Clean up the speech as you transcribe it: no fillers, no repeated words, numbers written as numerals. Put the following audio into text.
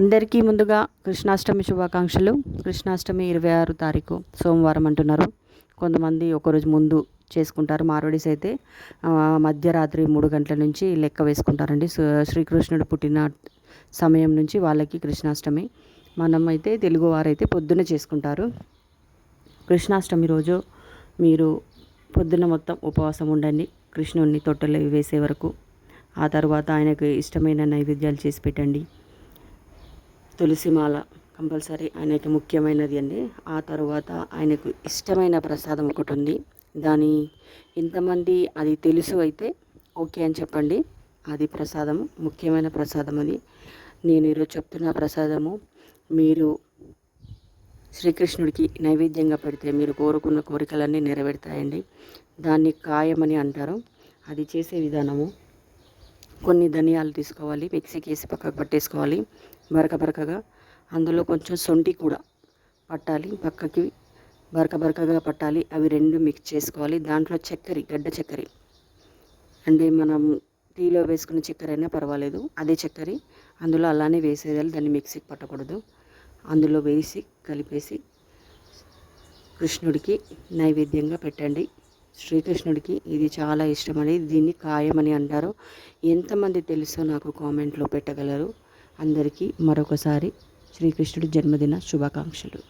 అందరికీ ముందుగా కృష్ణాష్టమి శుభాకాంక్షలు. కృష్ణాష్టమి 26 తారీఖు సోమవారం అంటున్నారు. కొంతమంది ఒకరోజు ముందు చేసుకుంటారు. మార్వాడీస్ అయితే మధ్యరాత్రి 3 గంటల నుంచి లెక్క వేసుకుంటారండి. శ్రీకృష్ణుడు పుట్టిన సమయం నుంచి వాళ్ళకి కృష్ణాష్టమి. మనమైతే తెలుగువారైతే పొద్దున్న చేసుకుంటారు. కృష్ణాష్టమి రోజు మీరు పొద్దున్న మొత్తం ఉపవాసం ఉండండి, కృష్ణుడిని తొట్టెలో వేసే వరకు. ఆ తర్వాత ఆయనకు ఇష్టమైన నైవేద్యాలు చేసి పెట్టండి. తులసిమాల కంపల్సరీ ఆయనకి ముఖ్యమైనది అండి. ఆ తర్వాత ఆయనకు ఇష్టమైన ప్రసాదం ఒకటి ఉంది. దాని ఇంతమంది అది తెలుసు అయితే ఓకే అని చెప్పండి. అది ప్రసాదము, ముఖ్యమైన ప్రసాదం అది. నేను ఈరోజు చెప్తున్న ప్రసాదము మీరు శ్రీకృష్ణుడికి నైవేద్యంగా పెడితే మీరు కోరుకున్న కోరికలన్నీ నెరవేరుతాయండి. దాన్ని కాయమని అంటారు. అది చేసే విధానము, కొన్ని ధనియాలు తీసుకోవాలి, మిక్సీకి వేసి పక్కకు పట్టేసుకోవాలి బరకగా. అందులో కొంచెం సొంటి కూడా పట్టాలి, పక్కకి బరకగా పట్టాలి. అవి రెండు మిక్స్ చేసుకోవాలి. దాంట్లో చక్కెర, గడ్డ చక్కెర అంటే మనం టీలో వేసుకున్న చక్కెర అయినా పర్వాలేదు, అదే చక్కెర అందులో అలానే వేసేయాలి. దాన్ని మిక్సీకి పట్టకూడదు. అందులో వేసి కలిపేసి కృష్ణుడికి నైవేద్యంగా పెట్టండి. శ్రీకృష్ణుడికి ఇది చాలా ఇష్టమని, దీన్ని కాయమని అంటారు. ఎంతమంది తెలుసో నాకు కామెంట్లో పెట్టగలరు. అందరికీ మరొకసారి శ్రీకృష్ణుడి జన్మదిన శుభాకాంక్షలు.